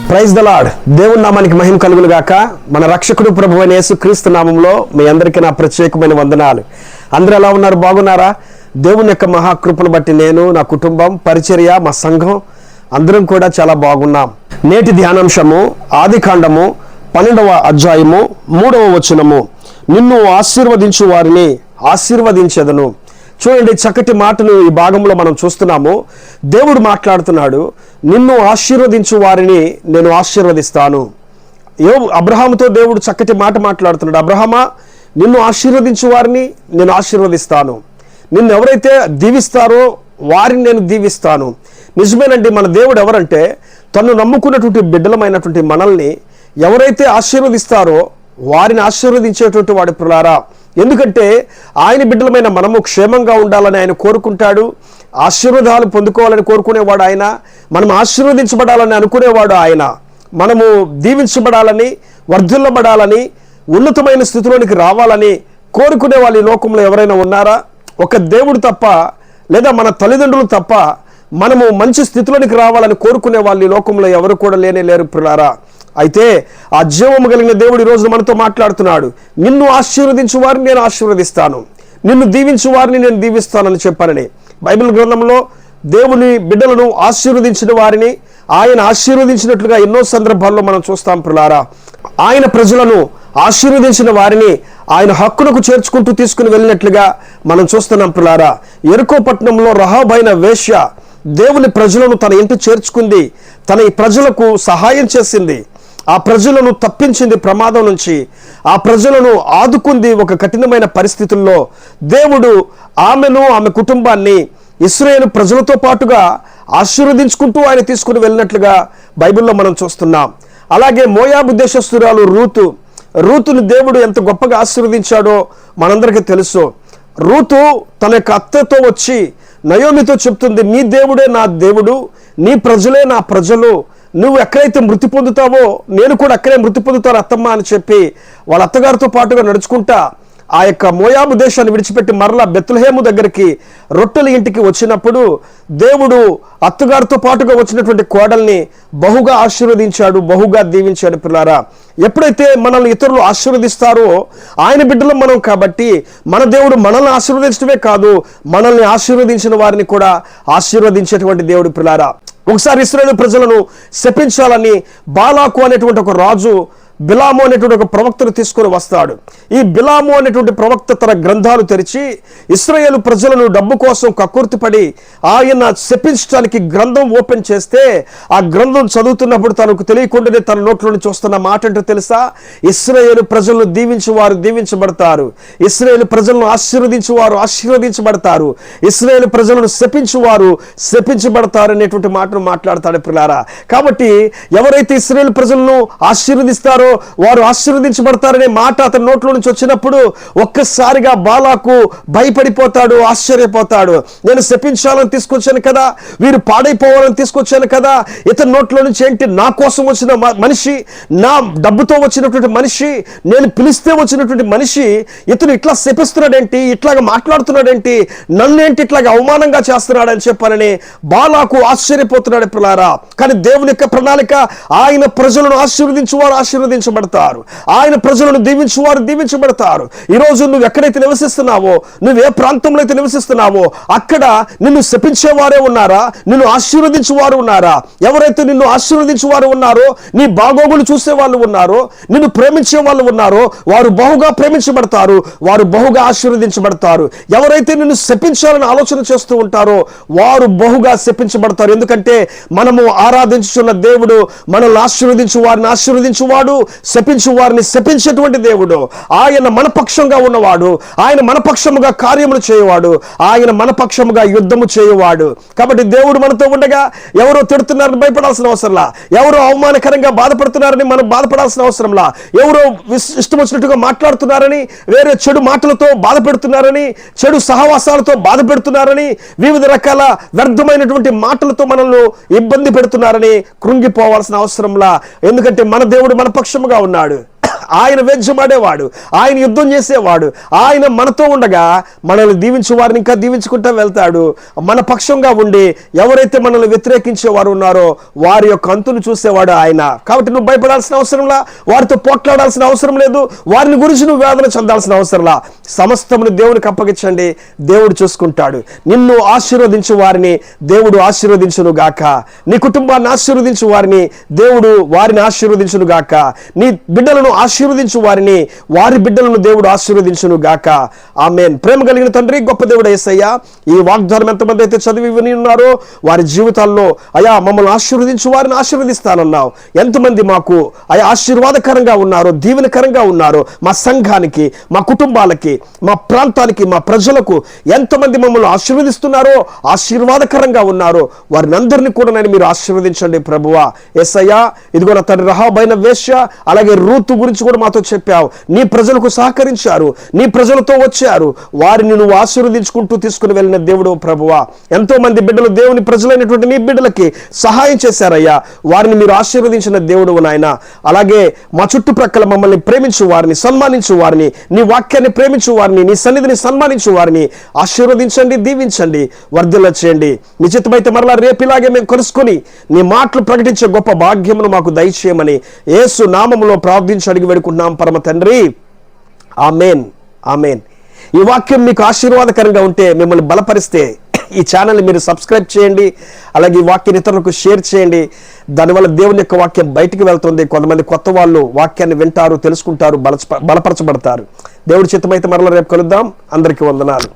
Praise the lord. దేవుని నామానికి మహిమ కలుగును గాక. మన రక్షకుడు ప్రభువైన యేసుక్రీస్తు నామములో మీ అందరికీ నా ప్రత్యేకమైన వందనాలు. అందరూ ఎలా ఉన్నారు? బాగున్నారా? దేవుని యొక్క మహాకృపను బట్టి నేను, నా కుటుంబం, పరిచర్య, మా సంఘం అందరం కూడా చాలా బాగున్నాం. నేటి ధ్యానాంశము ఆదికాండము 12వ అధ్యాయము 3వ వచనము. నిన్ను ఆశీర్వదించు వారిని ఆశీర్వదించెదను. చూడండి, చక్కటి మాటను ఈ భాగంలో మనం చూస్తున్నాము. దేవుడు మాట్లాడుతున్నాడు, నిన్ను ఆశీర్వదించు వారిని నేను ఆశీర్వదిస్తాను. అబ్రహాముతో దేవుడు చక్కటి మాట మాట్లాడుతున్నాడు. అబ్రహామా, నిన్ను ఆశీర్వదించు వారిని నేను ఆశీర్వదిస్తాను. నిన్ను ఎవరైతే దీవిస్తారో వారిని నేను దీవిస్తాను. నిజమేనండి, మన దేవుడు ఎవరంటే తను నమ్ముకున్నటువంటి బిడ్డలమైనటువంటి మనల్ని ఎవరైతే ఆశీర్వదిస్తారో వారిని ఆశీర్వదించేటువంటి వాడి పిల్లారా. ఎందుకంటే ఆయన బిడ్డలమైన మనము క్షేమంగా ఉండాలని ఆయన కోరుకుంటాడు. ఆశీర్వాదాలు పొందుకోవాలని కోరుకునేవాడు ఆయన. మనం ఆశీర్వదించబడాలని అనుకునేవాడు ఆయన. మనము దీవించబడాలని, వర్ధిల్లబడాలని, ఉన్నతమైన స్థితిలోనికి రావాలని కోరుకునే వాళ్ళు ఈ లోకంలో ఎవరైనా ఉన్నారా? ఒక దేవుడు తప్ప, లేదా మన తల్లిదండ్రులు తప్ప మనము మంచి స్థితిలోనికి రావాలని కోరుకునే వాళ్ళు ఈ లోకంలో ఎవరు కూడా లేరు పిల్లారా. అయితే ఆ జీవము కలిగిన దేవుడు ఈరోజు మనతో మాట్లాడుతున్నాడు. నిన్ను ఆశీర్వదించు వారిని నేను ఆశీర్వదిస్తాను, నిన్ను దీవించు వారిని నేను దీవిస్తానని చెప్పానని బైబిల్ గ్రంథంలో దేవుని బిడ్డలను ఆశీర్వదించిన వారిని ఆయన ఆశీర్వదించినట్లుగా ఎన్నో సందర్భాల్లో మనం చూస్తాం పిల్లారా. ఆయన ప్రజలను ఆశీర్వదించిన వారిని ఆయన హక్కునకు చేర్చుకుంటూ తీసుకుని వెళ్ళినట్లుగా మనం చూస్తున్నాం పిల్లారా. యెరికో పట్టణంలో రహాబైన వేశ్య దేవుని ప్రజలను తన ఇంటి చేర్చుకుంది. తన ఈ ప్రజలకు సహాయం చేసింది. ఆ ప్రజలను తప్పించింది ప్రమాదం నుంచి. ఆ ప్రజలను ఆదుకుంది ఒక కఠినమైన పరిస్థితుల్లో. దేవుడు ఆమెను, ఆమె కుటుంబాన్ని ఇశ్రాయేలు ప్రజలతో పాటుగా ఆశీర్వదించుకుంటూ ఆయన తీసుకుని వెళ్ళినట్లుగా బైబిల్లో మనం చూస్తున్నాం. అలాగే మోయాబు దేశస్తురాలు రూతుని దేవుడు ఎంత గొప్పగా ఆశీర్వదించాడో మనందరికీ తెలుసు. రూతు తన యొక్క అత్తతో వచ్చి నయోమితో చెప్తుంది, నీ దేవుడే నా దేవుడు, నీ ప్రజలే నా ప్రజలు, నువ్వు ఎక్కడైతే మృతి పొందుతావో నేను కూడా అక్కడే మృతి పొందుతాను అత్తమ్మ అని చెప్పి వాళ్ళ అత్తగారితో పాటుగా నడుచుకుంటా ఆ యొక్క మోయాబు దేశాన్ని విడిచిపెట్టి మరలా బెత్లెహేము దగ్గరికి రొట్టెల ఇంటికి వచ్చినప్పుడు దేవుడు అత్తగారితో పాటుగా వచ్చినటువంటి కోడల్ని బహుగా ఆశీర్వదించాడు, బహుగా దీవించాడు పిల్లారా. ఎప్పుడైతే మనల్ని ఇతరులు ఆశీర్వదిస్తారో ఆయన బిడ్డలం మనం కాబట్టి మన దేవుడు మనల్ని ఆశీర్వదించడమే కాదు, మనల్ని ఆశీర్వదించిన వారిని కూడా ఆశీర్వదించేటువంటి దేవుడు పిల్లారా. ఒకసారి ఇశ్రాయేలు ప్రజలను శపించాలని బాలాకు అనేటువంటి ఒక రాజు బిలాము అనేటువంటి ఒక ప్రవక్తను తీసుకొని వస్తాడు. ఈ బిలాము అనేటువంటి ప్రవక్త తన గ్రంథాలు తెరిచి ఇశ్రాయేలు ప్రజలను డబ్బు కోసం కక్కుర్తిపడి ఆయన శపించడానికి గ్రంథం ఓపెన్ చేస్తే ఆ గ్రంథం చదువుతున్నప్పుడు తనకు తెలియకుండానే తన నోట్లో నుంచి వస్తున్న మాట ఏంటో తెలుసా? ఇశ్రాయేలు ప్రజలను దీవించువారు దీవించబడతారు, ఇశ్రాయేలు ప్రజలను ఆశీర్వదించువారు ఆశీర్వదించబడతారు, ఇశ్రాయేలు ప్రజలను శపించువారు శపించబడతారు అనేటువంటి మాటను మాట్లాడతాడు పిల్లారా. కాబట్టి ఎవరైతే ఇశ్రాయేలు ప్రజలను ఆశీర్వదిస్తారో వారు ఆశీర్వదించబడతారనే మాట అతని నోట్లో నుంచి వచ్చినప్పుడు ఒక్కసారిగా బాలాకు భయపడిపోతాడు, ఆశ్చర్యపోతాడు. నేను శపించాలని తీసుకొచ్చాను కదా, వీరు పాడైపోవాలని తీసుకొచ్చాను కదా, ఇతని నోట్లో నుంచి ఏంటి, నా కోసం వచ్చిన మనిషి, నా డబ్బుతో వచ్చినటువంటి మనిషి, నేను పిలిస్తే వచ్చినటువంటి మనిషి ఇతను ఇట్లా శపిస్తున్నాడేంటి, ఇట్లాగా మాట్లాడుతున్నాడేంటి, నన్నేంటి ఇట్లాగా అవమానంగా చేస్తున్నాడని చెప్పానని బాలాకు ఆశ్చర్యపోతున్నాడు పిల్లారా. కానీ దేవుని యొక్క ప్రణాళిక, ఆయన ప్రజలను ఆశీర్వదించువారు ఆశీర్వదించబడతారు, ఆయన ప్రజలను దీవించువారు దీవించబడతారు. ఈరోజు నువ్వు ఎక్కడైతే నివసిస్తున్నావో, నువ్వు ఏ ప్రాంతంలో అయితే నివసిస్తున్నావో అక్కడ నిన్ను శపించేవారే ఉన్నారా, నిన్ను ఆశీర్వదించువారు ఉన్నారా? ఎవరైతే నిన్ను ఆశీర్వదించువారు ఉన్నారో, నీ బాగోగులు చూసే వాళ్ళు ఉన్నారో, నిన్ను ప్రేమించే వాళ్ళు ఉన్నారో వారు బహుగా ప్రేమించబడతారు, వారు బహుగా ఆశీర్వదించబడతారు. ఎవరైతే నిన్ను శపించాలని ఆలోచన చేస్తూ ఉంటారో వారు బహుగా శపించబడతారు. ఎందుకంటే మనము ఆరాధించుచున్న దేవుడు మనల్ని ఆశీర్వదించు వారిని ఆశీర్వదించువాడు, శపించు వారిని శపించేటువంటి దేవుడు. ఆయన మనపక్షంగా ఉన్నవాడు, ఆయన మనపక్షముగా కార్యములు చేయవాడు, ఆయన మనపక్షముగా యుద్ధము చేయవాడు. కాబట్టి దేవుడు మనతో ఉండగా ఎవరో తిడుతున్నారని భయపడాల్సిన అవసరంలా, ఎవరో అవమానకరంగా బాధపడుతున్నారని మనం బాధపడాల్సిన అవసరంలా, ఎవరో ఇష్టం వచ్చినట్టుగా మాట్లాడుతున్నారని, వేరే చెడు మాటలతో బాధ పెడుతున్నారని, చెడు సహవాసాలతో బాధ పెడుతున్నారని, వివిధ రకాల వ్యర్థమైనటువంటి మాటలతో మనల్ని ఇబ్బంది పెడుతున్నారని కృంగిపోవాల్సిన అవసరంలా. ఎందుకంటే మన దేవుడు మన పక్షముగా ఉన్నాడు. ఆయన వేద్యమాడేవాడు, ఆయన యుద్ధం చేసేవాడు. ఆయన మనతో ఉండగా మనల్ని దీవించే వారిని ఇంకా దీవించుకుంటూ వెళ్తాడు. మన పక్షంగా ఉండి ఎవరైతే మనల్ని వ్యతిరేకించేవారు ఉన్నారో వారి యొక్క అంతును చూసేవాడు ఆయన. కాబట్టి నువ్వు భయపడాల్సిన అవసరంలా, వారితో పోట్లాడాల్సిన అవసరం లేదు, వారిని గురించి నువ్వు వేదన చెందాల్సిన అవసరంలా. సమస్తమును దేవునికి అప్పగించండి, దేవుడు చూసుకుంటాడు. నిన్ను ఆశీర్వదించు వారిని దేవుడు ఆశీర్వదించును గాక, నీ కుటుంబాన్ని ఆశీర్వదించు వారిని దేవుడు వారిని ఆశీర్వదించును గాక, నీ బిడ్డలను ఆశీర్వదించు వారిని వారి బిడ్డలను దేవుడు ఆశీర్వదించును గాక. ఆమేన్. ప్రేమ కలిగిన తండ్రి, గొప్ప దేవుడు యేసయ్యా, ఈ వాగ్దానం ఎంతమంది అయితే చదివి విని ఉన్నారో వారి జీవితాల్లో అయా మమ్మల్ని ఆశీర్వదించు వారిని ఆశీర్వదిస్తానన్నావు. ఎంతమంది మాకు అయా ఆశీర్వాదకరంగా ఉన్నారో, దీవెనకరంగా ఉన్నారో, మా సంఘానికి, మా కుటుంబాలకి, మా ప్రాంతానికి, మా ప్రజలకు ఎంతమంది మమ్మల్ని ఆశీర్వదిస్తున్నారో, ఆశీర్వాదకరంగా ఉన్నారో వారిని అందరినీ కూడా నేను మీరు ఆశీర్వదించండి ప్రభువా. యేసయ్యా, ఇదిగో నా తండ్రి రహాబైన వేశ్య అలాగే రూతు గురించి కూడా మాతో చెప్పావు. నీ ప్రజలకు సహకరించారు, నీ ప్రజలతో వచ్చారు, వారిని నువ్వు ఆశీర్వదించుకుంటూ తీసుకుని వెళ్ళిన దేవుడు ప్రభువా. ఎంతో మంది బిడ్డలు దేవుని ప్రజలైనటువంటి నీ బిడ్డలకి సహాయం చేశారయ్యా, వారిని మీరు ఆశీర్వదించిన దేవుడు నాయన. అలాగే మా చుట్టుప్రక్కల మమ్మల్ని ప్రేమించు వారిని, సన్మానించు వారిని, నీ వాక్యాన్ని ప్రేమించు వారిని, నీ సన్నిధిని సన్మానించు వారిని ఆశీర్వదించండి, దీవించండి, వర్ధిల్ల చేయండి. నీ చిత్తమైతే మరలా రేపిలాగే మేము కలుసుకొని నీ మాటలు ప్రకటించే గొప్ప భాగ్యమును మాకు దయచేయమని యేసు నామములో ప్రార్థించి అడిగి వేడుకుంటున్నాం పరమ తండ్రి. ఆమేన్, ఆమేన్. ఈ వాక్యం మీకు ఆశీర్వాదకరంగా ఉంటే, మిమ్మల్ని బలపరిస్తే ఈ ఛానల్ని మీరు సబ్స్క్రైబ్ చేయండి. అలాగే ఈ వాక్యాన్ని ఇతరులకు షేర్ చేయండి. దానివల్ల దేవుని యొక్క వాక్యం బయటికి వెళ్తుంది. కొంతమంది కొత్త వాళ్ళు వాక్యాన్ని వింటారు, తెలుసుకుంటారు, బలపరచబడతారు. దేవుడి చిత్తమైతే మరలా రేపు కలుద్దాం. అందరికీ వందనాలు.